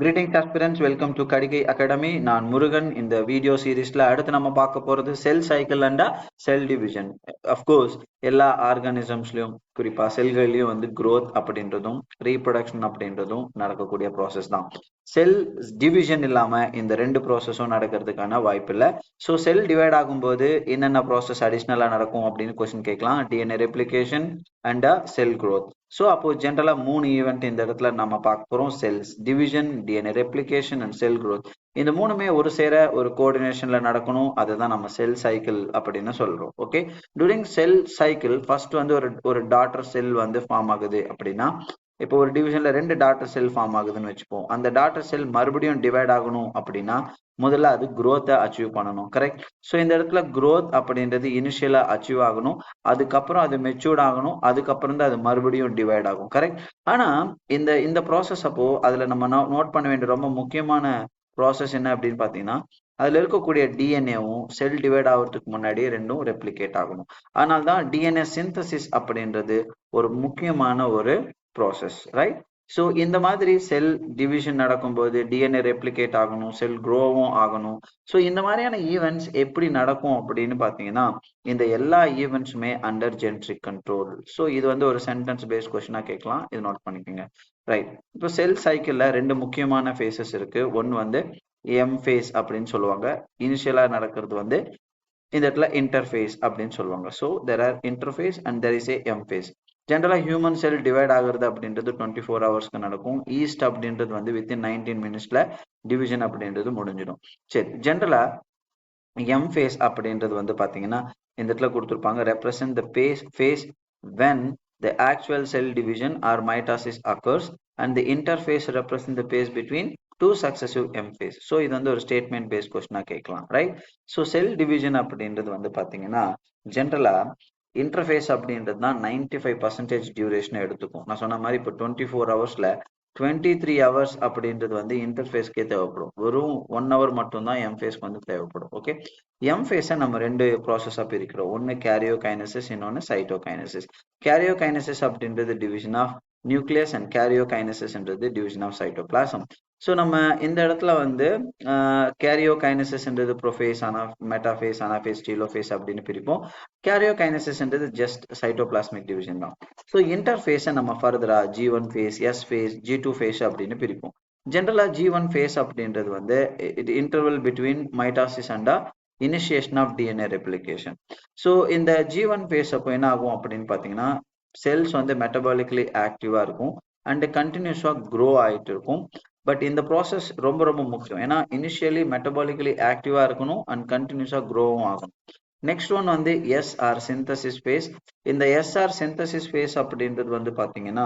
Greetings aspirants, welcome to Kadikai Academy. நான் முருகன். இந்த video சீரீஸ்ல அடுத்து நம்ம பார்க்க போறது cell cycle and cell division. Of course எல்லா ஆர்கானிசம்ஸ்லயும் குறிப்பா செல்கள்லயும் வந்து growth அப்படின்றதும் ரீப்ரொடக்ஷன் அப்படின்றதும் நடக்கக்கூடிய ப்ராசஸ் தான். செல் டிவிஷன் இல்லாம இந்த ரெண்டு ப்ராசஸும் நடக்கிறதுக்கான வாய்ப்பு இல்லை. ஸோ செல் டிவைட் ஆகும்போது என்னென்ன ப்ராசஸ் அடிஷ்னலா நடக்கும் அப்படின்னு கொஸ்டின் கேட்கலாம். DNA replication and cell growth. So அப்போ ஜென்ரலா 3 ஈவெண்ட் இந்த இடத்துல நம்ம பார்க்க போறோம். Cells division, DNA replication and cell growth. இந்த மூணுமே ஒரு சேர ஒரு கோஆர்டினேஷன்ல நடக்கணும். அதுதான் நம்ம செல் சைக்கிள் அப்படின்னு சொல்றோம். Okay, during cell cycle first வந்து ஒரு டாட்டர் செல் வந்து ஃபார்ம் ஆகுது அப்படின்னா, இப்போ ஒரு டிவிஷன்ல 2 டாட்டர் செல் ஃபார்ம் ஆகுதுன்னு வச்சுப்போம். அந்த டாட்டர் செல் மறுபடியும் டிவைட் ஆகணும் அப்படின்னா முதல்ல அது growth அச்சீவ் பண்ணணும். கரெக்ட். ஸோ இந்த இடத்துல growth அப்படின்றது இனிஷியலா அச்சீவ் ஆகணும். அதுக்கப்புறம் அது மெச்சூர்ட் ஆகணும். அதுக்கப்புறம் தான் அது மறுபடியும் டிவைட் ஆகும். கரெக்ட். ஆனா இந்த இந்த ப்ராசஸ் அப்போ அதுல நம்ம நோட் பண்ண வேண்டிய ரொம்ப முக்கியமான ப்ராசஸ் என்ன அப்படின்னு பாத்தீங்கன்னா, அதுல இருக்கக்கூடிய டிஎன்ஏவும் செல் டிவைட் ஆகிறதுக்கு முன்னாடி ரெண்டும் ரெப்ளிகேட் ஆகணும். அதனால தான் டிஎன்ஏ சிந்தசிஸ் அப்படின்றது ஒரு முக்கியமான ஒரு ப்ராசஸ், ரைட்? ஸோ இந்த மாதிரி செல் டிவிஷன் நடக்கும்போது டிஎன்ஏ ரெப்ளிகேட் ஆகணும், செல் க்ரோவும் ஆகணும். ஸோ இந்த மாதிரியான ஈவெண்ட்ஸ் எப்படி நடக்கும் அப்படின்னு பார்த்தீங்கன்னா, இந்த எல்லா ஈவெண்ட்ஸுமே அண்டர் ஜெனரிக் கண்ட்ரோல். ஸோ இது வந்து ஒரு சென்டென்ஸ் பேஸ்ட் கொஸ்டினா கேட்கலாம். இது நோட் பண்ணிக்கோங்க. ரைட். இப்போ செல் சைக்கிள்ல ரெண்டு முக்கியமான ஃபேஸஸ் இருக்கு. ஒன்று வந்து எம் ஃபேஸ் அப்படின்னு சொல்லுவாங்க. இனிஷியலா நடக்கிறது வந்து இந்த இடத்துல இன்டர்ஃபேஸ் அப்படின்னு சொல்லுவாங்க. So there are interface and there is A M face. ஜென்ரலா ஹியூமன் செல் டிவைட் ஆகுறது அப்படின்றது 24 ஹவர்ஸ்க்கு நடக்கும். ஈஸ்ட் அப்படின்றது வந்து வித்தின் 19 மினிட்ஸ்ல டிவிஷன் அப்படின்றது முடிஞ்சிடும். சரி, ஜென்ரலா எம் ஃபேஸ் அப்படின்றது வந்து பாத்தீங்கன்னா இந்த இடத்துல கொடுத்துருப்பாங்க, represent the phase when the actual cell division or mitosis occurs and the interphase represent the phase between two successive M phase. So இது வந்து ஒரு ஸ்டேட்மெண்ட் பேஸ்ட் கொஸ்டினா கேட்கலாம், ரைட்? ஸோ செல் டிவிஷன் அப்படின்றது வந்து பாத்தீங்கன்னா ஜென்ரலா இன்டர்ஃபேஸ் அப்படின்றது தான் 95% டியூரேஷன் எடுத்துக்கும். நான் சொன்ன மாதிரி இப்போ 24 ஹவர்ஸ்ல 23 ஹவர்ஸ் அப்படின்றது வந்து இன்டர்ஃபேஸ்க்கே தேவைப்படும். வெறும் 1 ஹவர் மட்டும்தான் எம் ஃபேஸ்க்கு வந்து தேவைப்படும். ஓகே, எம் ஃபேஸை நம்ம ரெண்டு ப்ராசஸாக பிரிக்கிறோம். ஒன்று கேரியோகைனசிஸ், இன்னொன்று சைட்டோகைனசிஸ். கேரியோகைனசிஸ் அப்படின்றது டிவிஷன் ஆஃப் நியூக்ளியஸ் அண்ட் கேரியோகைனசிஸ்ன்றது டிவிஷன் ஆஃப் சைட்டோபிளாசம். ஸோ நம்ம இந்த இடத்துல வந்து கேரியோகைனசிஸ்ன்றது ப்ரோஃபேஸ், மெட்டாஃபேஸ், அனாஃபேஸ், டீலோஃபேஸ் அப்படின்னு பிரிப்போம். கேரியோகைனசிஸ்ன்றது ஜஸ்ட் சைட்டோபிளாஸ்மிக் டிவிஷன் தான். ஸோ இன்டர்ஃபேஸை நம்ம ஃபர்தரா G1 face, S face, G2 face அப்படின்னு பிரிப்போம். ஜென்ரலா G1 ஃபேஸ் அப்படின்றது வந்து இது interval between mitosis and initiation of DNA replication. So இந்த G1 ஃபேஸ் அப்போ என்ன ஆகும் அப்படின்னு பார்த்தீங்கன்னா, செல்ஸ் வந்து மெட்டபாலிக்கலி ஆக்டிவா இருக்கும் அண்ட் கண்டினியூஸா க்ரோ ஆயிட்டு இருக்கும். பட் இந்த ப்ராசஸ் ரொம்ப ரொம்ப முக்கியம். ஏன்னா இனிஷியலி மெட்டபாலிக்கலி ஆக்டிவா இருக்கணும் அண்ட் கண்டினியூஸா க்ரோவும் ஆகணும். நெக்ஸ்ட் ஒன் வந்து எஸ்ஆர் சிந்தசிஸ் ஃபேஸ். இந்த எஸ்ஆர் சிந்தசிஸ் ஃபேஸ் அப்படின்றது வந்து பாத்தீங்கன்னா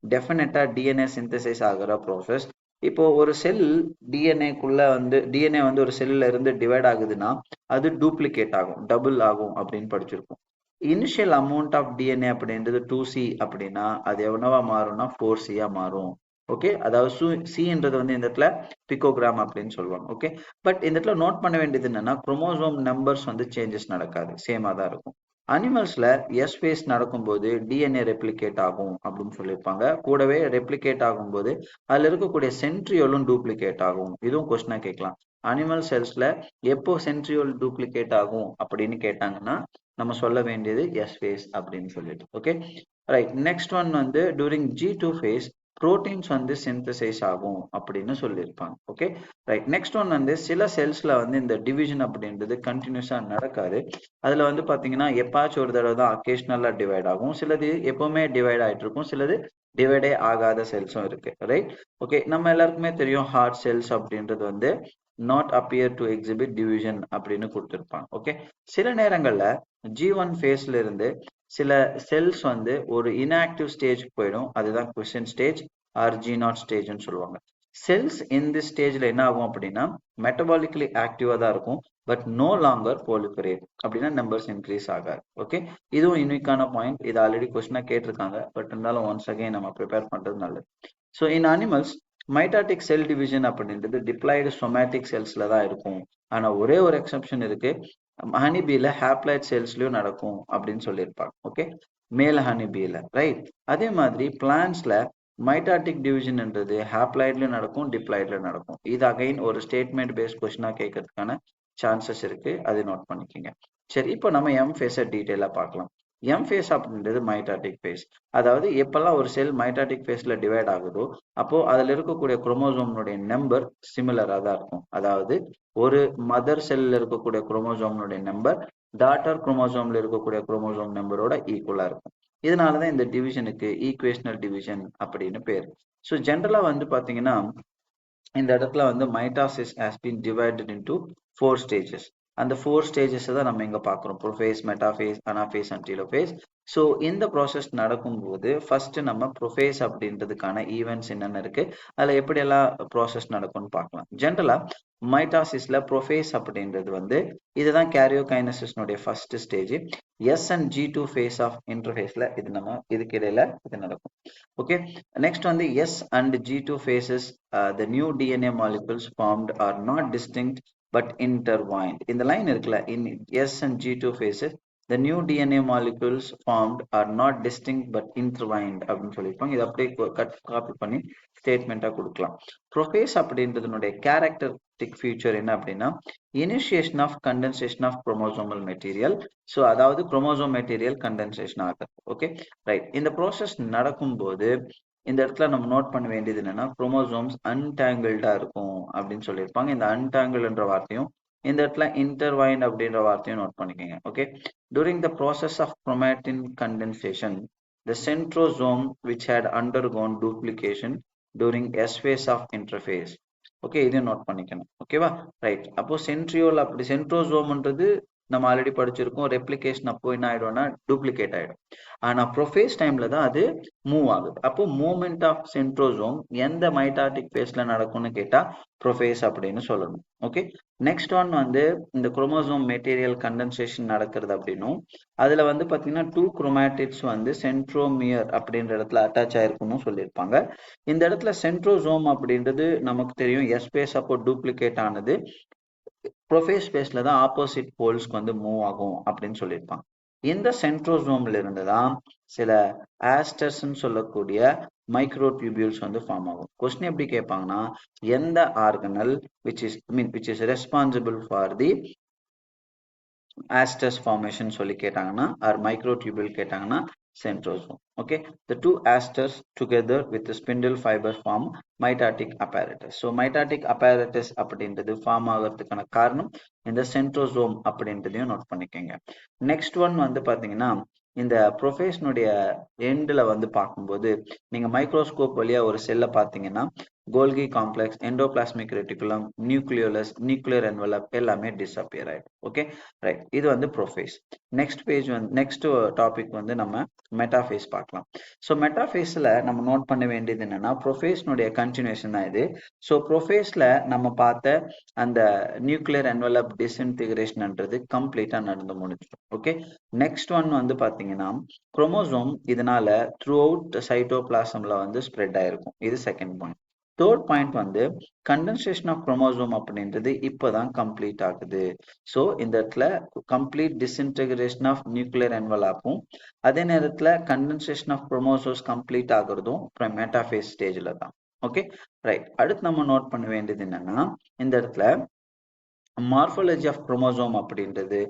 டெஃபினட்டா டிஎன்ஏ சிந்தசைஸ் ஆகிற ப்ராசஸ். இப்போ ஒரு செல் டிஎன்ஏ வந்து ஒரு செல்ல இருந்து டிவைட் ஆகுதுன்னா அது டூப்ளிகேட் ஆகும், டபுள் ஆகும் அப்படின்னு படிச்சிருக்கோம். இனிஷியல் அமௌண்ட் ஆஃப் டிஎன்ஏ அப்படின்றது 2C அப்படின்னா அது எவ்வளவா மாறும்னா 4Cயா மாறும். ஓகே, அதாவது சின்றது வந்து இந்த இடத்துல பிகோகிராம் அப்படின்னு சொல்லுவாங்க. ஓகே, பட் இந்த இடத்துல நோட் பண்ண வேண்டியது என்னன்னா குரோமோசோம் நம்பர்ஸ் வந்து சேஞ்சஸ் நடக்காது, சேமா தான் இருக்கும். அனிமல்ஸ்ல எஸ் ஃபேஸ் நடக்கும்போது டிஎன்ஏ ரெப்ளிகேட் ஆகும் அப்படின்னு சொல்லியிருப்பாங்க. கூடவே ரெப்ளிகேட் ஆகும்போது அதுல இருக்கக்கூடிய சென்ட்ரியோலும் டூப்ளிகேட் ஆகும். இதுவும் கொஸ்டினா கேட்கலாம். அனிமல் செல்ஸ்ல எப்போ சென்ட்ரியோல் டூப்ளிகேட் ஆகும் அப்படின்னு கேட்டாங்கன்னா நம்ம சொல்ல வேண்டியது எஸ் ஃபேஸ் அப்படின்னு சொல்லிட்டு. Okay, right. நெக்ஸ்ட் ஒன் வந்து டூரிங் G2 ஃபேஸ் புரோட்டீன்ஸ் வந்து சிந்தசைஸ் ஆகும் அப்படின்னு சொல்லியிருப்பாங்க. Okay, right. நெக்ஸ்ட் ஒன் வந்து சில செல்ஸ்ல வந்து இந்த டிவிஷன் அப்படின்றது கண்டினியூஸா நடக்காது. அதுல வந்து பாத்தீங்கன்னா எப்பாச்சும் ஒரு தடவை தான் அக்கேஷனலா டிவைட் ஆகும். சிலது எப்பவுமே டிவைட் ஆயிட்டு இருக்கும், சிலது டிவைடே ஆகாத செல்ஸும் இருக்கு, ரைட்? ஓகே, நம்ம எல்லாருக்குமே தெரியும் ஹார்ட் செல்ஸ் அப்படின்றது வந்து not appear to exhibit division அப்படின்னு கொடுத்திருப்பாங்க. ஓகே, சில நேரங்கள்ல G1 ஃபேஸ்ல இருந்து சில செல்ஸ் வந்து ஒரு இன்ஆக்டிவ் ஸ்டேஜ்க்கு போயிடும். அதுதான் குவெஸ்சன் ஸ்டேஜ் ஆர் G0 ஸ்டேஜ்னு சொல்லுவாங்க. செல்ஸ் இந்த ஸ்டேஜ்ல என்ன ஆகும் அப்படின்னா மெட்டபாலிக்கலி ஆக்டிவா தான் இருக்கும், பட் நோ லாங்கர் proliferate. அப்படின்னா நம்பர்ஸ் இன்க்ரீஸ் ஆகாது. ஓகே, இதுவும் யூனிக்கான பாயிண்ட். இது ஆல்ரெடி கொஸ்டினா கேட்டிருக்காங்க, பட் இருந்தாலும் ஒன்ஸ் அகைன் நம்ம ப்ரிப்பேர் பண்றது நல்லது. So in animals mitotic cell division அப்படின்றது டிப்ளாய்டு சொமேட்டிக் செல்ஸ்ல தான் இருக்கும். ஆனா ஒரே ஒரு எக்ஸப்ஷன் இருக்கு, ஹனிபீல ஹாப்ளாய்ட் செல்ஸ்லயும் நடக்கும் அப்படின்னு சொல்லியிருப்பாங்க. ஓகே, மேல் ஹனிபீல, ரைட்? அதே மாதிரி பிளான்ட்ஸ்ல மைட்டாட்டிக் டிவிஷன்ன்றது ஹாப்ளாய்ட்ல நடக்கும், டிப்ளாய்ட்ல நடக்கும். இது அகைன் ஒரு ஸ்டேட்மெண்ட் பேஸ்ட் கொஸ்டினா கேட்கறதுக்கான சான்சஸ் இருக்கு. அதை நோட் பண்ணிக்கோங்க. சரி, இப்போ நம்ம எம் ஃபேஸை டீட்டெயிலா பார்க்கலாம். எம் ஃபேஸ் அப்படின்றது மைட்டாட்டிக் ஃபேஸ். அதாவது எப்பெல்லாம் ஒரு செல் மைட்டாட்டிக் ஃபேஸ்ல டிவைட் ஆகுதோ அப்போ அதுல இருக்கக்கூடிய குரோமோசோம்னுடைய நம்பர் சிமிலரா தான் இருக்கும். அதாவது ஒரு மதர் செல்ல இருக்கக்கூடிய குரோமோசோம்னுடைய நம்பர் டாட்டர் குரோமோசோம்ல இருக்கக்கூடிய குரோமோசோம் நம்பரோட ஈக்குவலா இருக்கும். இதனாலதான் இந்த டிவிஷனுக்கு ஈக்குவேஷனல் டிவிஷன் அப்படின்னு பேர். ஸோ ஜென்ரலா வந்து பாத்தீங்கன்னா இந்த இடத்துல வந்து mitosis has been divided into 4 stages. அந்த 4 ஸ்டேஜஸ் தான் நம்ம இங்க பாக்குறோம். Prophase, metaphase, anaphase and telophase. So இந்த ப்ராசஸ் நடக்கும்போது ஃபர்ஸ்ட் நம்ம ப்ரோஃபேஸ் அப்படின்றதுக்கான ஈவெண்ட்ஸ் என்னென்ன இருக்கு, அதுல எப்படி எல்லாம் ப்ராசஸ் நடக்கும்னு பார்க்கலாம். ஜென்ரலா மைட்டாசிஸ்ல ப்ரோஃபேஸ் அப்படின்றது வந்து இதுதான் கேரியோகைனசிஸ்னுடைய first stage. S and G2 phase of இன்டர்ஃபேஸ்ல இது நம்ம இதுக்கு இடையில இது நடக்கும். ஓகே, நெக்ஸ்ட் வந்து S and G2 phases, the new DNA molecules formed are not distinct but intertwined. இந்த லைன் இருக்குல்ல, in S and G2 phases the new DNA molecules formed are not distinct but intertwined அப்படின்னு சொல்லியிருப்பாங்க. இதை அப்படியே copy பண்ணி ஸ்டேட்மெண்டா கொடுக்கலாம். Prophase அப்படின்றதுனுடைய characteristic feature என்ன அப்படின்னா initiation of condensation of chromosomal material. So அதாவது குரோமோசோம் மெட்டீரியல் கண்டென்சேஷன் ஆகுது. Okay, right. இந்த ப்ராசஸ் நடக்கும்போது இந்த இடத்துல நம்ம நோட் பண்ண வேண்டியது என்னன்னா குரோமோசோம்ஸ் அன்டாங்கிள்டா இருக்கும் அப்படின்னு சொல்லியிருப்பாங்க. இந்த அன்டாங்கிள்ன்ற வார்த்தையும் இந்த இடத்துல இன்டர்வைன் அப்படின்ற வார்த்தையும் நோட் பண்ணிக்கோங்க. Okay, during the process of chromatin condensation the centrosome which had undergone duplication during S phase of interphase. Okay, இதையும் நோட் பண்ணிக்கணும். ஓகேவா, ரைட். அப்போ சென்ட்ரியோல் அப்படி சென்ட்ரோசோம்ன்றது நம்ம ஆல்ரெடி படிச்சிருக்கோம். ரெப்ளிகேஷன் அப்போ என்ன ஆயிடும்னா டூப்ளிகேட் ஆயிடும். ஆனா ப்ரோஃபேஸ் டைம்ல தான் அது மூவ் ஆகுது. அப்போ மூவ்மெண்ட் ஆஃப் சென்ட்ரோசோம் எந்த மைட்டாட்டிக் ஃபேஸ்ல நடக்கும்னு கேட்டா ப்ரோஃபேஸ் அப்படின்னு சொல்லணும். ஓகே, நெக்ஸ்ட் ஒன் வந்து இந்த குரோமோசோம் மெட்டீரியல் கண்டென்சேஷன் நடக்கிறது அப்படின்னும் அதுல வந்து பாத்தீங்கன்னா 2 குரோமாட்டிட்ஸ் வந்து சென்ட்ரோமியர் அப்படின்ற இடத்துல அட்டாச் ஆயிருக்குன்னு சொல்லியிருப்பாங்க. இந்த இடத்துல சென்ட்ரோசோம் அப்படின்றது நமக்கு தெரியும் எஸ் ஃபேஸ் அப்போ டூப்ளிகேட் ஆனது ப்ரோஃபேஸ் ஸ்பேஸ்ல தான் ஆப்போசிட் போல்ஸ்க்கு வந்து மூவ் ஆகும் அப்படின்னு சொல்லியிருப்பாங்க. இந்த சென்ட்ரோசோம்ல இருந்து தான் சில ஆஸ்டர்ஸ் சொல்லக்கூடிய மைக்ரோ டியூபியூல்ஸ் வந்து ஃபார்ம் ஆகும். கொஸ்டின் எப்படி கேட்பாங்கன்னா எந்த organelle which is responsible for the asters formation சொல்லி கேட்டாங்கன்னா ஆர் மைக்ரோடியூபியூல் கேட்டாங்கன்னா centrosome. Okay, the two asters together with the spindle fiber form mitotic apparatus. So mitotic apparatus அப்படின்றது ஃபார்ம் ஆகிறதுக்கான காரணம் இந்த சென்ட்ரோசோம் அப்படின்றதையும் நோட் பண்ணிக்கோங்க. நெக்ஸ்ட் ஒன் வந்து பாத்தீங்கன்னா இந்த ப்ரொஃபேஷனுடைய எண்ட்ல வந்து பார்க்கும்போது நீங்க மைக்ரோஸ்கோப் வழியா ஒரு செல்லை பார்த்தீங்கன்னா கோல்கி complex, endoplasmic reticulum, nucleolus, nuclear envelope எல்லாமே டிஸ்அப்பியர் ஆயிடும். Okay, right. இது வந்து ப்ரோஃபேஸ். நெக்ஸ்ட் பேஜ் வந்து நெக்ஸ்ட் டாபிக் வந்து நம்ம மெட்டாஃபேஸ் பார்க்கலாம். ஸோ மெட்டாஃபேஸ்ல நம்ம நோட் பண்ண வேண்டியது என்னன்னா ப்ரோஃபேஸ்னுடைய கண்டினியூஷன் தான் இது. ஸோ ப்ரோஃபேஸ்ல நம்ம பார்த்த அந்த நியூக்ளியர் என்வலப் டிஸ்இன்டிகிரேஷன்ன்றது கம்ப்ளீட்டா நடந்து முடிஞ்சிடும். ஓகே, நெக்ஸ்ட் ஒன் வந்து பாத்தீங்கன்னா குரோமோசோம் இதனால த்ரூ அவுட் சைட்டோபிளாசம்ல வந்து ஸ்ப்ரெட் ஆயிருக்கும். இது செகண்ட் பாயிண்ட். தேர்ட் பாயிண்ட் வந்து கண்டென்சேஷன் ஆஃப் குரோமோசோம் அப்படின்றது இப்பதான் கம்ப்ளீட் ஆகுது. ஸோ இந்த இடத்துல கம்ப்ளீட் டிஸ்இன்டகிரேஷன் ஆஃப் நியூக்ளியர் என்வலப்பும் அதே நேரத்துல கண்டென்சேஷன் ஆஃப் குரோமோசோம்ஸ் கம்ப்ளீட் ஆகுறதும் மெட்டாஃபேஸ் ஸ்டேஜ்ல தான். Okay, right. அடுத்து நம்ம நோட் பண்ண வேண்டியது என்னன்னா இந்த இடத்துல மார்ஃபாலஜி ஆஃப் குரோமோசோம் அப்படின்றது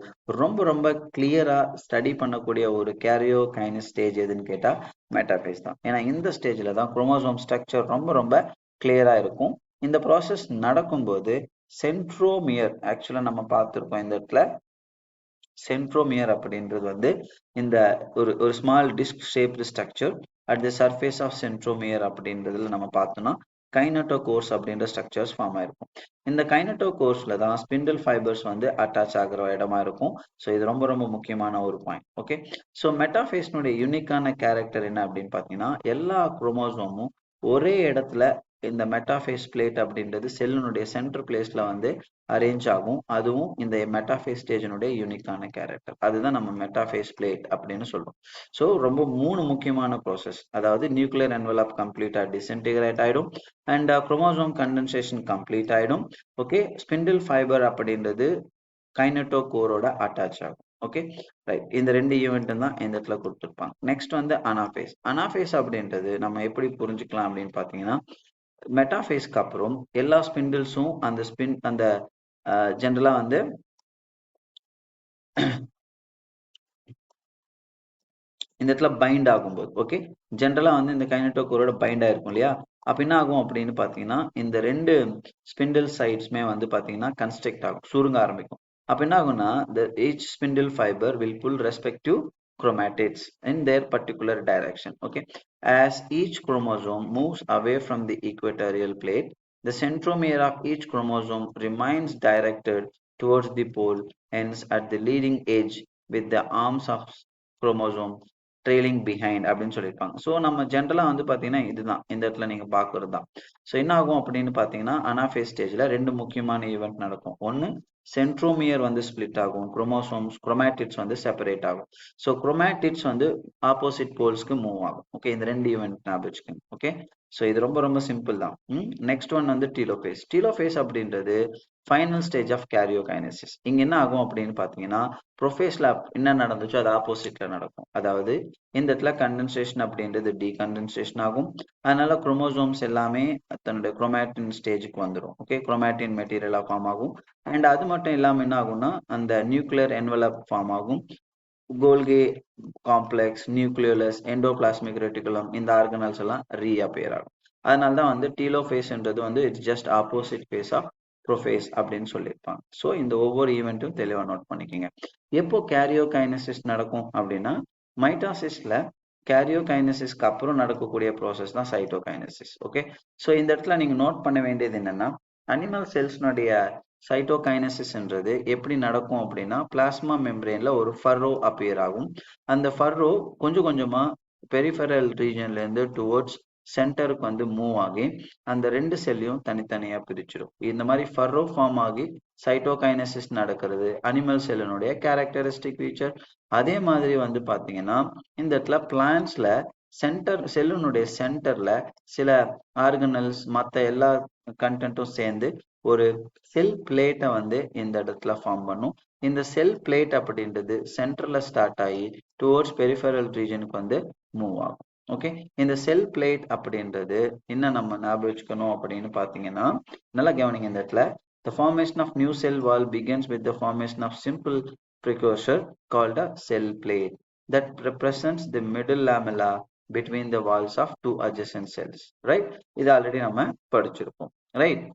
ரொம்ப ரொம்ப கிளியரா ஸ்டடி பண்ணக்கூடிய ஒரு கேரியோகைனஸ் ஸ்டேஜ் எதுன்னு கேட்டா மெட்டாஃபேஸ் தான். ஏன்னா இந்த ஸ்டேஜ்ல தான் குரோமோசோம் ஸ்ட்ரக்சர் ரொம்ப ரொம்ப கிளியரா இருக்கும். இந்த ப்ராசஸ் நடக்கும்போது சென்ட்ரோமியர் ஆக்சுவலா நம்ம பார்த்திருக்கோம். இந்த இடத்துல சென்ட்ரோமியர் அப்படின்றது வந்து இந்த ஒரு small disc shaped structure at the surface of centromere அப்படின்றதுல நம்ம பார்த்தோம்னா கைனட்டோகோர்ஸ் அப்படின்ற ஸ்ட்ரக்சர்ஸ் ஃபார்ம் ஆயிருக்கும். இந்த கைனட்டோகோர்ஸ்ல தான் ஸ்பிண்டில் ஃபைபர்ஸ் வந்து அட்டாச் ஆகிற இடமா இருக்கும். ஸோ இது ரொம்ப ரொம்ப முக்கியமான ஒரு பாயிண்ட். ஓகே, ஸோ மெட்டாஃபேஸ்னுடைய யூனிக்கான கேரக்டர் என்ன அப்படின்னு பார்த்தீங்கன்னா எல்லா குரோமோசோமும் ஒரே இடத்துல இந்த மெட்டாஃபேஸ் பிளேட் அப்படின்றது செல்லினுடைய சென்டர் பிளேஸ்ல வந்து அரேஞ்ச் ஆகும். அதுவும் இந்த மெட்டாஃபேஸ் ஸ்டேஜினுடைய யூனிக்கான கேரக்டர். அதுதான் நம்ம மெட்டாஃபேஸ் பிளேட் அப்படின்னு சொல்றோம். ஸோ ரொம்ப 3 முக்கியமான ப்ராசஸ், அதாவது நியூக்ளியர் என்வலப் கம்ப்ளீட்டா டிஸ்இன்டிகிரேட் ஆயிடும் அண்ட் குரோமோசோம் கண்டென்சேஷன் கம்ப்ளீட் ஆயிடும். ஓகே, ஸ்பிண்டில் ஃபைபர் அப்படின்றது கைனட்டோகோரோட அட்டாச் ஆகும். Okay right. இந்த ரெண்டு ஈவெண்ட்டும் தான் இந்த இடத்துல கொடுத்துருப்பாங்க. நெக்ஸ்ட் வந்து அனாஃபேஸ். அனாஃபேஸ் அப்படின்றது நம்ம எப்படி புரிஞ்சுக்கலாம் அப்படின்னு பார்த்தீங்கன்னா, மெட்டாஃபேஸ்க்கு அப்புறம் எல்லா ஸ்பிண்டில்ஸும் அந்த ஜென்ரலா வந்து இந்த இடத்துல பைண்ட் ஆகும்போது ஓகே ஜென்ரலா வந்து இந்த கைனட்டோகோரோட பைண்ட் ஆயிருக்கும் இல்லையா, அப்ப என்ன ஆகும் அப்படின்னு பாத்தீங்கன்னா இந்த ரெண்டு ஸ்பிண்டில் சைட்ஸ்மே வந்து பாத்தீங்கன்னா கன்ஸ்ட்ரக்ட் ஆகும், சுருங்க ஆரம்பிக்கும். அப்ப என்ன ஆகும்னா the each spindle fiber will pull respective chromatids in their particular direction. Okay, as each chromosome moves away from the equatorial plate, the centromere of each chromosome remains directed towards the pole, hence at the leading edge with the arms of chromosome trailing behind அப்படின்னு சொல்லியிருப்பாங்க. So நம்ம ஜென்ரலா வந்து பாத்தீங்கன்னா இதுதான் இந்த இடத்துல நீங்க பாக்குறது தான். ஸோ என்ன ஆகும் அப்படின்னு பாத்தீங்கன்னா அனாஃபேஸ் ஸ்டேஜ்ல ரெண்டு முக்கியமான ஈவெண்ட் நடக்கும். ஒன்னு சென்ட்ரோமியர் வந்து ஸ்பிளிட் ஆகும், குரோமேட்டிட்ஸ் வந்து செப்பரேட் ஆகும். ஸோ குரோமேட்டிட்ஸ் வந்து ஆப்போசிட் போல்ஸ்க்கு மூவ் ஆகும். ஓகே, இந்த ரெண்டு ஈவெண்ட் ஞாபகம் வச்சுக்கோங்க. ஓகே, ஸோ இது ரொம்ப ரொம்ப சிம்பிள் தான். நெக்ஸ்ட் ஒன் வந்து டீலோஃபேஸ். டீலோஃபேஸ் அப்படின்றது ஃபைனல் ஸ்டேஜ் ஆஃப் கேரியோகைனசிஸ். இங்க என்ன ஆகும் அப்படின்னு பாத்தீங்கன்னா ப்ரொஃபேஸ்ல என்ன நடந்துச்சோ அது ஆப்போசிட்ல நடக்கும். அதாவது இந்த இடத்துல கண்டென்சேஷன் அப்படின்றது டீகண்டென்சேஷன் ஆகும். அதனால குரோமோசோம்ஸ் எல்லாமே தன்னுடைய குரோமேட்டின் ஸ்டேஜுக்கு வந்துடும். ஓகே, குரோமேட்டின் மெட்டீரியலா ஃபார்ம் ஆகும். அண்ட் அது மட்டும் இல்லாம என்ன ஆகும்னா அந்த நியூக்ளியர் என்வலப் ஃபார்ம் ஆகும். Golgi complex, nucleolus, endoplasmic reticulum இந்த ஆர்கனல்ஸ் எல்லாம் ரீஅப்பியர் ஆகும். அதனால தான் வந்து டீலோஃபேஸ்ன்றது வந்து it's just opposite phase of prophase அப்படின்னு சொல்லியிருப்பாங்க. ஸோ இந்த ஒவ்வொரு ஈவெண்ட்டும் தெளிவாக நோட் பண்ணிக்கோங்க. எப்போ கேரியோகைனசிஸ் நடக்கும் அப்படின்னா மைட்டாசிஸ்ல கேரியோகைனசிஸ்க்கு அப்புறம் நடக்கக்கூடிய ப்ராசஸ் தான் சைட்டோகைனசிஸ். ஓகே, ஸோ இந்த இடத்துல நீங்க நோட் பண்ண வேண்டியது என்னன்னா அனிமல் செல்ஸ்னுடைய சைட்டோகைனசிஸ்ன்றது எப்படி நடக்கும் அப்படின்னா பிளாஸ்மா மெம்பரேன்ல ஒரு ஃபர்ரோ அப்பியர் ஆகும். அந்த ஃபர்ரோ கொஞ்சம் கொஞ்சமா பெரிஃபெரல் ரீஜன்ல இருந்து டுவோர்ட்ஸ் சென்டருக்கு வந்து மூவ் ஆகி அந்த ரெண்டு செல்லையும் தனித்தனியா பிரிச்சிடும். இந்த மாதிரி ஃபர்ரோ ஃபார்ம் ஆகி சைட்டோகைனசிஸ் நடக்கிறது அனிமல் செல்லினுடைய கேரக்டரிஸ்டிக் ஃபீச்சர். அதே மாதிரி வந்து பாத்தீங்கன்னா இந்த இடத்துல பிளான்ட்ஸ்ல செல்லினுடைய சென்டர்ல சில ஆர்கனல்ஸ் மற்ற எல்லா கண்டென்ட்டும் சேர்ந்து ஒரு செல் பிளேட்டை வந்து இந்த இடத்துல ஃபார்ம் பண்ணும். இந்த செல் பிளேட் அப்படின்றது சென்டர்ல ஸ்டார்ட் ஆகி டுவோர்ட்ஸ் பெரிஃபெரல் ரீஜனுக்கு வந்து மூவ் ஆகும். ஓகே, இந்த செல் பிளேட் அப்படின்றது என்ன நம்ம ஞாபகம் வச்சுக்கணும் அப்படின்னு பாத்தீங்கன்னா நல்லா கவனிங்க. இந்த இடத்துல the formation of new cell wall begins with the formation of simple precursor called a cell plate that represents the middle lamella between the walls of two adjacent cells. Right, இது ஆல்ரெடி நம்ம படிச்சிருப்போம். Right,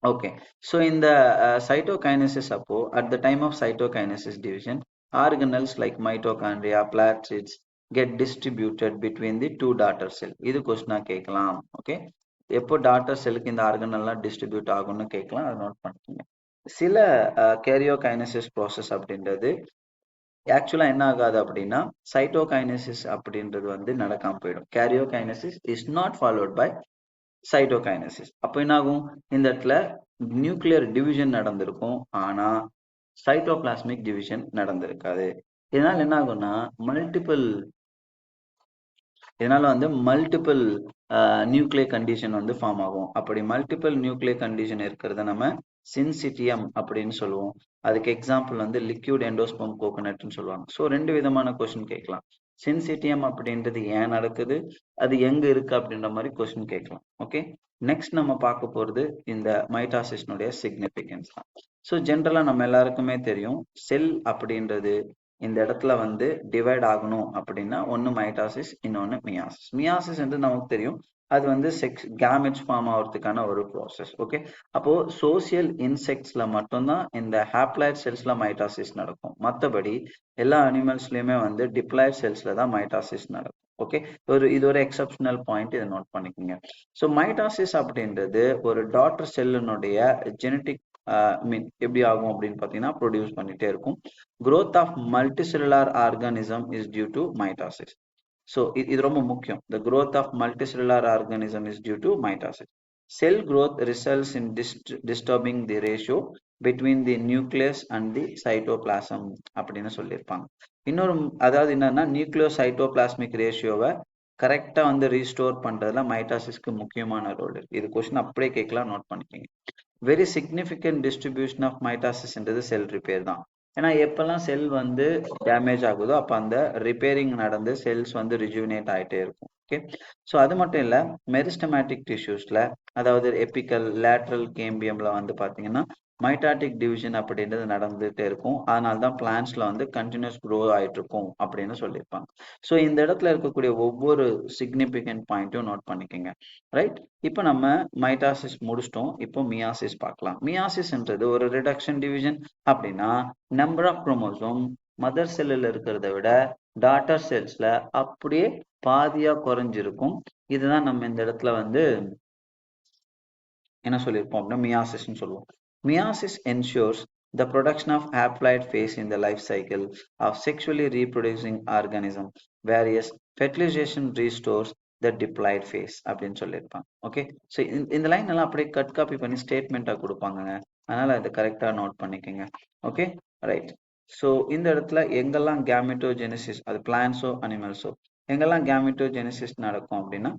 okay, so in the cytokinesis அப்போ at the time of cytokinesis division organelles like mitochondria, platelets get distributed between the two daughter cell. இது கொஸ்டினா கேட்கலாம். Okay, எப்போ daughter செல்லுக்கு இந்த ஆர்கனல்லாம் distribute ஆகும்னு கேட்கலாம், அதை நோட் பண்ணிக்கோங்க. சில கேரியோகைனசிஸ் ப்ராசஸ் அப்படின்றது ஆக்சுவலா என்ன ஆகாது அப்படின்னா சைட்டோகைனசிஸ் அப்படின்றது வந்து நடக்காம போயிடும். Karyokinesis is not followed by cytokinesis. அப்போ என்ன ஆகும், இந்த இடத்துல நியூக்ளியர் டிவிஷன் நடந்திருக்கும் ஆனா சைட்டோபிளாஸ்மிக் டிவிஷன் நடந்திருக்காது. இதனால என்ன ஆகும்னா மல்டிபிள் நியூக்ளியர் கண்டிஷன் வந்து ஃபார்ம் ஆகும். அப்படி மல்டிபிள் நியூக்ளியர் கண்டிஷன் இருக்கிறத நம்ம சின்சிட்டியம் அப்படின்னு சொல்லுவோம். அதுக்கு எக்ஸாம்பிள் வந்து லிக்யூட் எண்டோஸ்பம் கோகோனட்னு சொல்லுவாங்க. ஸோ ரெண்டு விதமான கொஸ்டின் கேட்கலாம். சின்சிட்டியம் அப்படின்றது ஏன் நடக்குது, அது எங்க இருக்கு அப்படின்ற மாதிரி கொஸ்டின் கேட்கலாம். ஓகே, நெக்ஸ்ட் நம்ம பார்க்க போறது இந்த மைட்டாசிஸ்னுடைய சிக்னிபிகன்ஸ் தான். ஸோ ஜென்ரலா நம்ம எல்லாருக்குமே தெரியும் செல் அப்படின்றது இந்த இடத்துல வந்து டிவைட் ஆகணும் அப்படின்னா ஒன்னு மைட்டாசிஸ், இன்னொன்னு மியாசிஸ். மியாசிஸ் என்று நமக்கு தெரியும், அது வந்து கேமெட்ஸ் ஃபார்ம் ஆகிறதுக்கான ஒரு ப்ராசஸ். ஓகே, அப்போ சோசியல் இன்செக்ட்ஸ்ல மட்டும்தான் இந்த ஹாப்ளாய்ட் செல்ஸ்ல மைட்டாசிஸ் நடக்கும். மற்றபடி எல்லா அனிமல்ஸ்லயுமே வந்து டிப்ளாய்ட் செல்ஸ்ல தான் மைட்டாசிஸ் நடக்கும். ஓகே, இது ஒரு எக்ஸப்ஷனல் பாயிண்ட், இதை நோட் பண்ணிக்கோங்க. ஸோ மைட்டாசிஸ் அப்படின்றது ஒரு டாட்டர் செல்லினுடைய ஜெனட்டிக் மீன் எப்படி ஆகும் அப்படின்னு பாத்தீங்கன்னா ப்ரொடியூஸ் பண்ணிட்டே இருக்கும். growth of multicellular organism is due to mitosis. So இது ரொம்ப முக்கியம். The growth of multicellular organism is due to mitosis. Cell growth results in disturbing the ratio between the nucleus and the cytoplasm அப்படின்னு சொல்லியிருப்பாங்க. இன்னொரு அதாவது என்னன்னா Nucleo cytoplasmic ரேஷியோவை கரெக்டா வந்து ரீஸ்டோர் பண்றதுல மைட்டாசிஸ்க்கு முக்கியமான ரோல் இருக்கு. இது கொஸ்டின் அப்படியே கேட்கலாம், நோட் பண்ணிக்கோங்க. வெரி சிக்னிபிகன்ட் டிஸ்ட்ரிபியூஷன் ஆஃப் மைட்டாசிஸ்ன்றது செல் ரிப்பேர் தான். ஏன்னா எப்பெல்லாம் செல் வந்து டேமேஜ் ஆகுதோ அப்போ அந்த ரிப்பேரிங் நடந்து செல்ஸ் வந்து ரிஜுவினேட் ஆகிட்டே இருக்கும். ஓகே, ஸோ அது மட்டும் இல்லை, மெரிஸ்டமேட்டிக் டிஷ்யூஸில், அதாவது எப்பிக்கல் லேட்ரல் கேம்பியமில் வந்து பார்த்தீங்கன்னா மைட்டாட்டிக் டிவிஷன் அப்படின்றது நடந்துகிட்டே இருக்கும். அதனால தான் பிளான்ஸ்ல வந்து கண்டினியூஸ் க்ரோ ஆகிட்டு இருக்கும் அப்படின்னு சொல்லியிருப்பாங்க. ஸோ இந்த இடத்துல இருக்கக்கூடிய ஒவ்வொரு சிக்னிஃபிகண்ட் பாயிண்ட்டும் நோட் பண்ணிக்கோங்க. ரைட், இப்போ நம்ம மைட்டாசிஸ் முடிச்சிட்டோம். இப்போ மியாசிஸ் பார்க்கலாம். மியாசிஸ்ன்றது ஒரு ரிடக்ஷன் டிவிஷன். அப்படின்னா நம்பர் ஆஃப் குரோமோசோம் மதர் செல்லில் இருக்கிறத விட டாட்டர் செல்ஸ்ல அப்படியே பாதியா குறைஞ்சிருக்கும். இதுதான் நம்ம இந்த இடத்துல வந்து என்ன சொல்லியிருப்போம் அப்படின்னா மியாசிஸ்ன்னு சொல்லுவோம். Meiosis ensures the production of haploid phase in the life cycle of sexually reproducing organism, whereas fertilization restores the diploid phase அப்படின்னு சொல்லியிருப்பாங்க. ஓகே, ஸோ இந்த லைன் எல்லாம் அப்படியே கட் காப்பி பண்ணி ஸ்டேட்மெண்ட்டாக கொடுப்பாங்க. அதனால அதை கரெக்டாக நோட் பண்ணிக்கோங்க. Okay, right. ஸோ இந்த இடத்துல எங்கெல்லாம் கேமிட்டோஜெனிசிஸ், அது பிளான்ஸோ அனிமல்ஸோ, எங்கெல்லாம் கேமிட்டோஜெனிசிஸ் நடக்கும் அப்படின்னா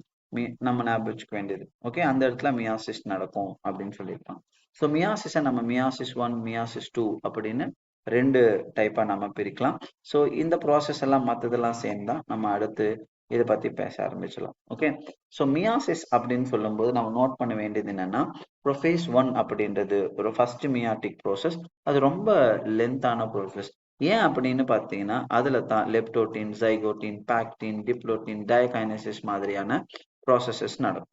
நம்ம ஞாபகம் வச்சுக்க வேண்டியது. ஓகே, அந்த இடத்துல மியாசிஸ் நடக்கும் அப்படின்னு சொல்லியிருப்பாங்க. ஸோ மியாசிஸை நம்ம மியாசிஸ் 1 மியாசிஸ் 2 அப்படின்னு ரெண்டு டைப்பா நம்ம பிரிக்கலாம். ஸோ இந்த ப்ராசஸ் எல்லாம் மற்றதெல்லாம் சேர்ந்தா நம்ம அடுத்து இதை பத்தி பேச ஆரம்பிச்சலாம். ஓகே, ஸோ மியாசிஸ் அப்படின்னு சொல்லும்போது நம்ம நோட் பண்ண வேண்டியது என்னன்னா, ப்ரோஃபேஸ் 1 அப்படின்றது ஒரு ஃபர்ஸ்ட் மியாட்டிக் ப்ரோசஸ். அது ரொம்ப லென்த்தான ப்ரோசஸ். ஏன் அப்படின்னு பார்த்தீங்கன்னா அதுல தான் லெப்டோட்டின், ஜைகோட்டின், பாக்டின், டிப்ளோட்டின், டயகைனசிஸ் மாதிரியான ப்ராசஸஸ் நடக்கும்.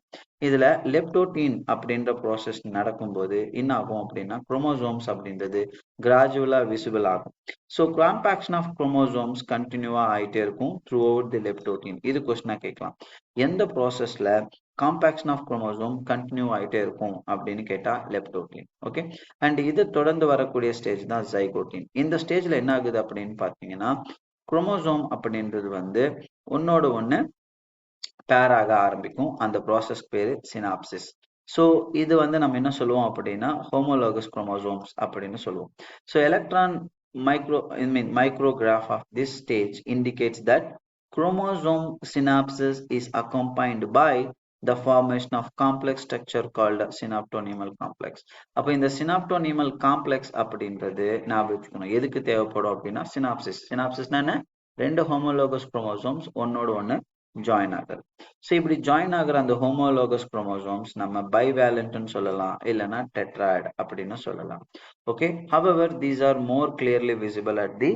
இதுல லெப்டோட்டின் அப்படின்ற ப்ராசஸ் நடக்கும்போது என்ன ஆகும் அப்படின்னா குரோமோசோம்ஸ் அப்படின்றது கிராஜுவலா விசிபிள் ஆகும். ஸோ காம்பாக்ஷன் ஆஃப் குரோமோசோம்ஸ் கண்டினியூவா ஆயிட்டே இருக்கும் த்ரூ அவுட் தி லெப்டோட்டின். இது கொஸ்டினா கேட்கலாம். எந்த ப்ராசஸ்ல காம்பாக்ஷன் ஆஃப் குரோமோசோம் கண்டினியூ ஆயிட்டே இருக்கும் அப்படின்னு கேட்டா லெப்டோட்டின். ஓகே, அண்ட் இது தொடர்ந்து வரக்கூடிய ஸ்டேஜ் தான் ஜைகோட்டின். இந்த ஸ்டேஜ்ல என்ன ஆகுது அப்படின்னு பாத்தீங்கன்னா குரோமோசோம் அப்படின்றது வந்து ஒன்னோட ஒண்ணு பேர் ஆக ஆரம்பிக்கும். அந்த ப்ராசஸ் பேரு சினாப்சிஸ். ஸோ இது வந்து நம்ம என்ன சொல்லுவோம் அப்படின்னா ஹோமோலோகஸ் குரோமோசோம்ஸ் அப்படின்னு சொல்லுவோம். So electron micrograph of this stage indicates that chromosome synapsis is accompanied by the formation of complex structure called synaptonemal complex. அப்போ இந்த synaptonemal complex அப்படின்றது ஞாபகம் வச்சுக்கணும். எதுக்கு தேவைப்படும் அப்படின்னா சினாப்சிஸ்னா என்ன, ரெண்டு ஹோமோலோகஸ் குரோமோசோம்ஸ் ஒன்னோட ஒன்று ஜாயின் ஆகுது. ஸோ இப்படி ஜாயின் ஆகுற அந்த ஹோமோலோகஸ் குரோமோசோம்ஸ் நம்ம பைவேலண்ட்னு சொல்லலாம், இல்லைன்னா டெட்ராய்டு அப்படின்னு சொல்லலாம். Okay, however these are more clearly visible at the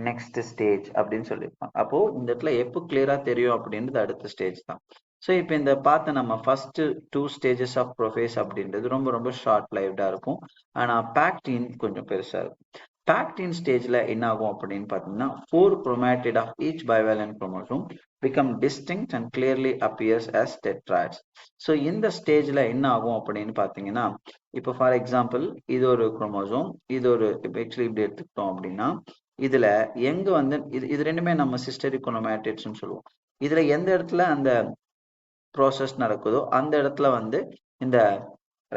next stage அப்படின்னு சொல்லியிருப்பாங்க. அப்போ இந்த இடத்துல எப்போ கிளியரா தெரியும் அப்படின்றது அடுத்த ஸ்டேஜ் தான். ஸோ இப்போ இந்த பார்த்த நம்ம ஃபர்ஸ்ட் 2 ஸ்டேஜஸ் ஆஃப் ப்ரோஃபேஸ் அப்படின்றது ரொம்ப ரொம்ப ஷார்ட் லைவ்டா இருக்கும். ஆனால் பேக்டின் கொஞ்சம் பெருசா இருக்கும். பேக்டின் ஸ்டேஜ்ல என்ன ஆகும் அப்படின்னு பார்த்தீங்கன்னா 4 chromatid of each bivalent chromosome become distinct and clearly appears as tetrads. So இந்த ஸ்டேஜ்ல என்ன ஆகும் அப்படின்னு பார்த்தீங்கன்னா இப்போ ஃபார் எக்ஸாம்பிள் இது ஒரு குரோமோசோம், இது ஒரு ஆக்சுவலி இப்படி எடுத்துக்கிட்டோம் அப்படின்னா இதுல எங்க வந்து இது ரெண்டுமே நம்ம சிஸ்டரிக் குரோமேட்டிட்ஸ்னு சொல்லுவோம். இதுல எந்த இடத்துல அந்த ப்ராசஸ் நடக்குதோ அந்த இடத்துல வந்து இந்த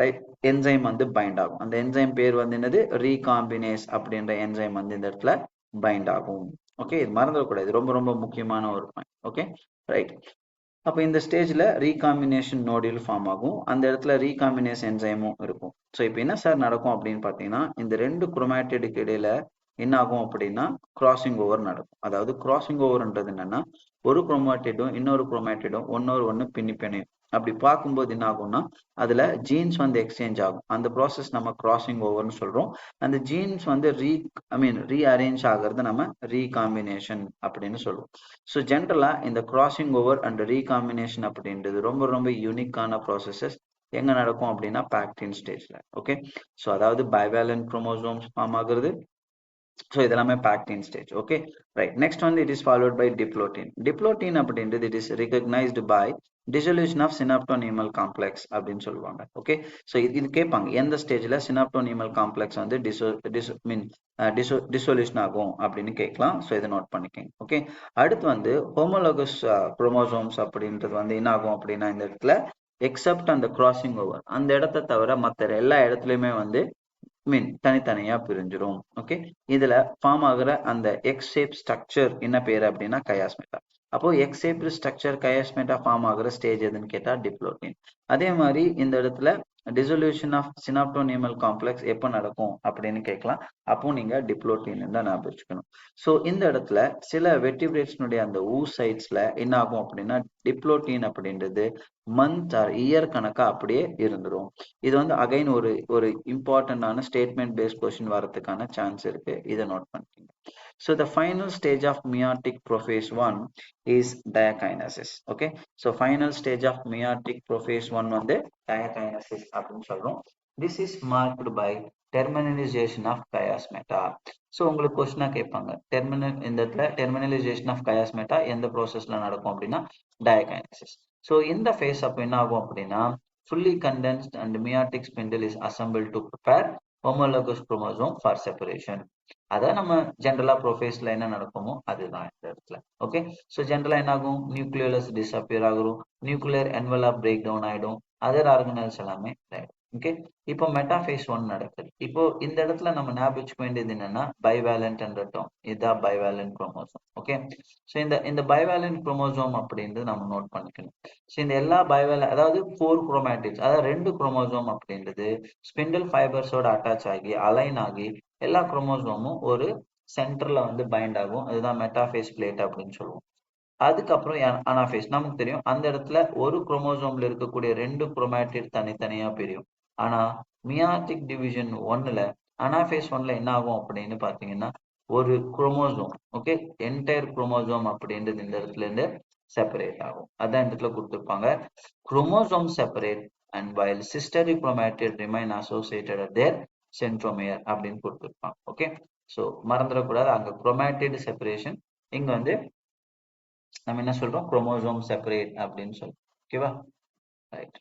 ரைட் என்சைம் வந்து பைண்ட் ஆகும். அந்த என்சைம் பேர் வந்து என்னது, ரீகாம்பினேஸ் அப்படின்ற என்சைம் வந்து இந்த இடத்துல பைண்ட் ஆகும். ஓகே, இது மறந்துடக்கூடாது, ரொம்ப ரொம்ப முக்கியமான ஒரு பாயிண்ட். Okay, right. அப்போ இந்த ஸ்டேஜ்ல ரீகாம்பினேஷன் நோடியூல் ஃபார்ம் ஆகும். அந்த இடத்துல ரீகாம்பினேஸ் என்சைமும் இருக்கும். ஸோ இப்போ என்ன சார் நடக்கும் அப்படின்னு பார்த்தீங்கன்னா இந்த ரெண்டு குரோமேட்டிடுக்கு இடையில என்ன ஆகும் அப்படின்னா கிராசிங் ஓவர் நடக்கும். அதாவது கிராசிங் ஓவர்ன்றது என்னன்னா ஒரு குரோமேட்டிடும் இன்னொரு குரோமேட்டிடும் ஒன்னு பின்னி பிணையும். அப்படி பார்க்கும்போது என்ன ஆகும்னா அதுல ஜீன்ஸ் வந்து எக்ஸ்சேஞ்ச் ஆகும். அந்த ப்ராசஸ் நம்ம கிராசிங் ஓவர்னு சொல்றோம். அந்த ஜீன்ஸ் வந்து ரீஅரேஞ்ச் ஆகிறது நம்ம ரீகாம்பினேஷன் அப்படின்னு சொல்லுவோம். ஸோ ஜென்ரலா இந்த கிராசிங் ஓவர் அண்ட் ரீகாம்பினேஷன் அப்படின்றது ரொம்ப ரொம்ப யூனிக்கான ப்ராசஸஸ் எங்க நடக்கும் அப்படின்னா பேக்டின் ஸ்டேஜ்ல. ஓகே, ஸோ அதாவது பைவேலன்ட் குரோமோசோம்ஸ் ஃபார்ம் ஆகுறது. ஸோ இதெல்லாமே pachytene stage. Okay, right. Next வந்து it is followed by diplotene. Diplotene அப்படின்றது it is recognised by dissolution of synaptonemal complex அப்படின்னு சொல்லுவாங்க. ஓகே, ஸோ இது கேட்பாங்க எந்த ஸ்டேஜ்ல சினாப்டோனிமல் காம்ப்ளெக்ஸ் வந்து டிசொல்யூஷன் ஆகும் அப்படின்னு கேட்கலாம். ஸோ இதை நோட் பண்ணிக்கோங்க. ஓகே, அடுத்து வந்து ஹோமோலோகஸ் குரோமோசோம்ஸ் அப்படின்றது வந்து என்ன ஆகும் அப்படின்னா இந்த இடத்துல எக்ஸப்ட் அந்த கிராசிங் ஓவர் அந்த இடத்த தவிர மற்ற எல்லா இடத்துலையுமே வந்து தனித்தனியா பிரிஞ்சிரும். ஓகே, இதுல ஃபார்ம் ஆகுற அந்த எக்ஸ் ஷேப் ஸ்ட்ரக்சர் என்ன பேரு அப்படின்னா கயாஸ்மெட்டா. அப்போ எக்ஸ் ஷேப் ஸ்ட்ரக்சர் கயாஸ்மெட்டா ஃபார்ம் ஆகுற ஸ்டேஜ் எதுன்னு கேட்டா டிப்ளோட்டின். அதே மாதிரி இந்த இடத்துல டிசொல்யூஷன் ஆஃப் சினாப்டோனிமல் காம்ப்ளெக்ஸ் எப்போ நடக்கும் அப்படின்னு கேட்கலாம். அப்போ நீங்க டிப்ளோட்டின் தான் ஞாபகம் வச்சுக்கணும். ஸோ இந்த இடத்துல சில வெர்டிபிரேட்ஸ்னுடைய அந்த சைட்ஸ்ல என்ன ஆகும் அப்படின்னா டிப்ளோட்டின் அப்படின்றது மந்த் ஆர் இயர் கணக்கா அப்படியே இருந்துரும். இது வந்து அகைன் ஒரு ஒரு இம்பார்ட்டன்டான ஸ்டேட்மெண்ட் பேஸ்ட் கொஸ்டின் வரதுக்கான சான்ஸ் இருக்கு. இதை நோட் பண்ணிக்கோங்க. So the final stage of meiotic prophase 1 is diakinesis. Okay. So final stage of meiotic prophase 1 வந்து diakinesis அப்படின்னு சொல்றோம். This is marked by terminalization of chiasmata. So உங்களுக்கு கொஸ்டினா கேட்பாங்க இந்த இடத்துல டெர்மினலைசேஷன் ஆஃப் கயாஸ்மேட்டா எந்த ப்ராசஸ்ல நடக்கும் அப்படின்னா டயகைனசிஸ். ஸோ இந்த ஃபேஸ் அப்போ என்ன ஆகும் அப்படின்னா fully condensed and meiotic spindle is assembled to prepare homologous chromosome for separation. அதான் நம்ம ஜென்ரலா ப்ரோஃபேஸ்ல என்ன நடக்குமோ அதுதான் இந்த இடத்துல. ஓகே. ஸோ ஜென்ரலா என்ன ஆகும், நியூக்ளியோலஸ் டிஸ்அப்பியர் ஆகும், நியூக்ளியர் என்வலப் பிரேக் டவுன் ஆயிடும், அதர் ஆர்கனல்ஸ் எல்லாமே ஆயிடும். ஓகே. இப்போ மெட்டாஃபேஸ் 1 நடக்குது. இப்போ இந்த இடத்துல நம்ம ஞாபகம் வச்சுக்க வேண்டியது என்னன்னா பைவேலண்ட் டேர்ம், இதுதான் பைவேலண்ட் குரோமோசோம். ஓகே. ஸோ இந்த பைவேலண்ட் குரோமோசோம் அப்படின்றது நம்ம நோட் பண்ணிக்கணும். ஸோ இந்த எல்லா அதாவது 4 குரோமேட்டிட்ஸ், அதாவது 2 குரோமோசோம் அப்படின்றது ஸ்பிண்டில் ஃபைபர்ஸோட அட்டாச் ஆகி அலைன் ஆகி எல்லா குரோமோசோமும் ஒரு சென்டர்ல வந்து பைண்ட் ஆகும். அதுதான் மெட்டாஃபேஸ் பிளேட் அப்படின்னு சொல்லுவோம். அதுக்கப்புறம் அனாஃபேஸ் நமக்கு தெரியும். அந்த இடத்துல ஒரு குரோமோசோம்ல இருக்கக்கூடிய 2 குரோமேட்டிட் தனித்தனியா பிரியும். ஆனா மியாட்டிக் டிவிஷன் 1ல அனாஃபேஸ் 1ல என்ன ஆகும் அப்படின்னு பாத்தீங்கன்னா ஒரு குரோமோசோம், ஓகே, என்டையர் குரோமோசோம் அப்படின்றது இந்த இடத்துல இருந்து செப்பரேட் ஆகும். அதான் இந்த இடத்துல கொடுத்துருப்பாங்க. Chromosome separate and while sister chromatid remain associated at their centromere அப்படின்னு கொடுத்துருப்பாங்க. ஓகே. ஸோ மறந்துடக்கூடாது, அங்க குரோமேட்டிட் செப்பரேஷன், இங்க வந்து நம்ம என்ன சொல்றோம், குரோமோசோம் செப்பரேட் அப்படின்னு சொல்றோம். ஓகேவா, ரைட்.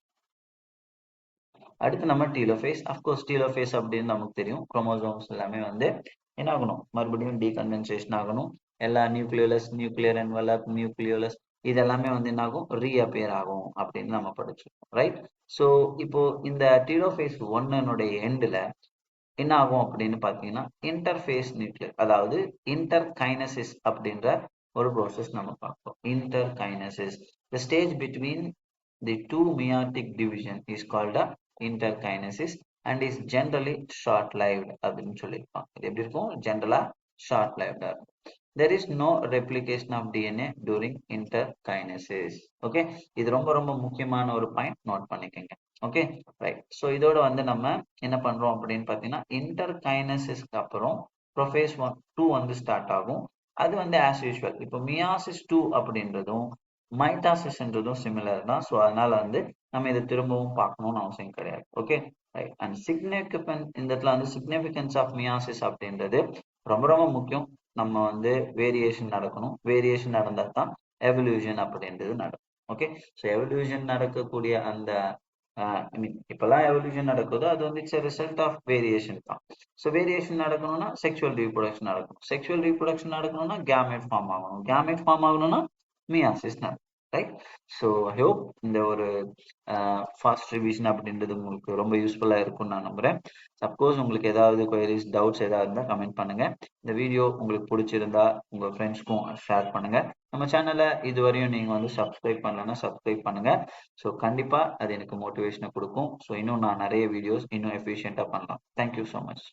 அடுத்து நம்ம டீலோஃபேஸ். அஃப்கோர்ஸ் டீலோஃபேஸ் அப்படின்னு நமக்கு தெரியும். குரோமோசோம்ஸ் எல்லாமே வந்து என்ன ஆகணும், மறுபடியும் டீகண்டென்சேஷன் ஆகணும். எல்லா நியூக்ளியோலஸ், நியூக்ளியர் என்வலப், நியூக்ளியோலஸ் இது எல்லாமே வந்து என்ன ஆகும், ரீஅப்பியர் ஆகும் அப்படின்னு நம்ம படிச்சிருக்கோம். ரைட். ஸோ இப்போ இந்த டீலோஃபேஸ் 1 எண்ட்ல என்ன ஆகும் அப்படின்னு பாத்தீங்கன்னா இன்டர்ஃபேஸ் நியூக்ளியர், அதாவது இன்டர்கைனசிஸ் அப்படின்ற ஒரு ப்ராசஸ் நம்ம பார்ப்போம். இன்டர்கைனசிஸ், the stage between the two meiotic division is called a interkinesis and is generally short lived அப்படின்னு சொல்லியிருப்பாங்க. இது எப்படி இருக்கும், ஜென்ரலா ஷார்ட் லைவ்டா இருக்கும். there is no replication of DNA during interkinesis. Okay, இது ரொம்ப ரொம்ப முக்கியமான ஒரு பாயிண்ட், நோட் பண்ணிக்கோங்க. Okay, right. ஸோ இதோட வந்து நம்ம என்ன பண்றோம் அப்படின்னு பாத்தீங்கன்னா இன்டர்கைனசிஸ்க்கு அப்புறம் ப்ரோஃபேஸ் 2 வந்து ஸ்டார்ட் ஆகும். அது வந்து ஆஸ் யூஸ்வல் இப்போ மியாசிஸ் 2 அப்படின்றதும் மைட்டாசிஸ்ன்றதும் சிமிலர் தான். ஸோ அதனால வந்து நம்ம இதை திரும்பவும் பார்க்கணும்னு அவசியம் கிடையாது. Okay, right. அண்ட் சிக்னிஃபிகன்ட், இந்த இடத்துல வந்து சிக்னிஃபிகன்ஸ் ஆஃப் மியாசிஸ் அப்படின்றது ரொம்ப ரொம்ப முக்கியம். நம்ம வந்து வேரியேஷன் நடக்கணும், வேரியேஷன் நடந்தா தான் எவல்யூஷன் அப்படின்றது நடக்கும். ஓகே. ஸோ எவல்யூஷன் நடக்கக்கூடிய அந்த ஐ மீன் இப்பெல்லாம் எவல்யூஷன் நடக்குதோ அது வந்து இட்ஸ் ரிசல்ட் ஆஃப் வேரியேஷன் தான். ஸோ வேரியேஷன் நடக்கணும்னா செக்ஷுவல் ரீப்ரொடக்ஷன் நடக்கணும், செக்ஷுவல் ரீப்ரொடக்ஷன் நடக்கணும்னா கேமெட் ஃபார்ம் ஆகணும், கேமெட் ஃபார்ம் ஆகணும்னா மியாசிஸ் நடக்கும். ரைட். ஸோ ஐ ஹோப் இந்த ஒரு ஃபாஸ்ட் ரிவிஷன் அப்படின்றது உங்களுக்கு ரொம்ப யூஸ்ஃபுல்லா இருக்கும்னு நான் நம்புறேன். சப்போஸ் உங்களுக்கு ஏதாவது குவரிஸ், டவுட்ஸ் ஏதாவது இருந்தால் கமெண்ட் பண்ணுங்க. இந்த வீடியோ உங்களுக்கு பிடிச்சிருந்தா உங்க ஃப்ரெண்ட்ஸ்க்கும் ஷேர் பண்ணுங்க. நம்ம சேனலை இதுவரையும் நீங்க வந்து சப்ஸ்கிரைப் பண்ணலன்னா சப்ஸ்கிரைப் பண்ணுங்க. ஸோ கண்டிப்பா அது எனக்கு மோட்டிவேஷனை கொடுக்கும். ஸோ இன்னும் நான் நிறைய வீடியோஸ் இன்னும் எஃபிஷியண்டா பண்ணலாம். Thank you so much.